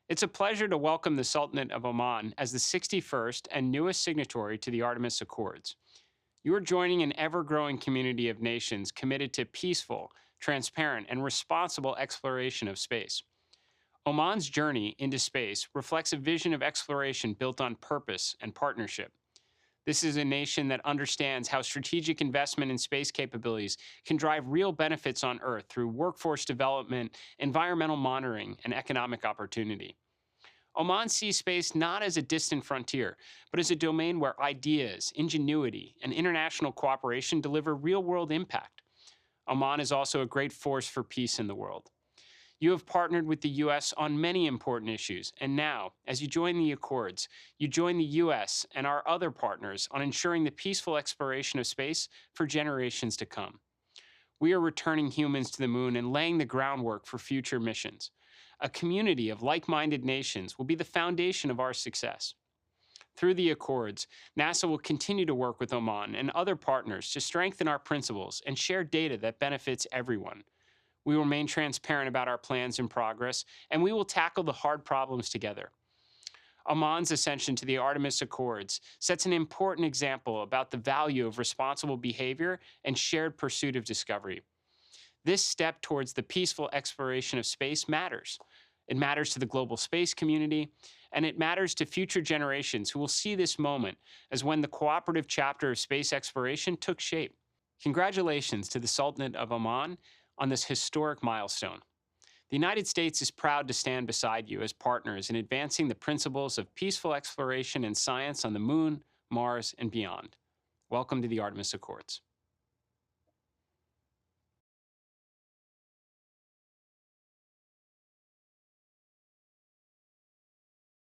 It's a pleasure to welcome the Sultanate of Oman as the 61st and newest signatory to the Artemis Accords. You are joining an ever growing community of nations committed to peaceful, transparent, and responsible exploration of space. Oman's journey into space reflects a vision of exploration built on purpose and partnership. This is a nation that understands how strategic investment in space capabilities can drive real benefits on Earth through workforce development, environmental monitoring, and economic opportunity. Oman sees space not as a distant frontier, but as a domain where ideas, ingenuity, and international cooperation deliver real world impact. Oman is also a great force for peace in the world. You have partnered with the U.S. on many important issues, and now, as you join the Accords, you join the U.S. and our other partners on ensuring the peaceful exploration of space for generations to come. We are returning humans to the moon and laying the groundwork for future missions. A community of like minded nations will be the foundation of our success. Through the Accords, NASA will continue to work with Oman and other partners to strengthen our principles and share data that benefits everyone. We will remain transparent about our plans and progress, and we will tackle the hard problems together. Oman's ascension to the Artemis Accords sets an important example about the value of responsible behavior and shared pursuit of discovery. This step towards the peaceful exploration of space matters. It matters to the global space community, and it matters to future generations who will see this moment as when the cooperative chapter of space exploration took shape. Congratulations to the Sultanate of Oman on this historic milestone. The United States is proud to stand beside you as partners in advancing the principles of peaceful exploration and science on the moon, Mars, and beyond. Welcome to the Artemis Accords.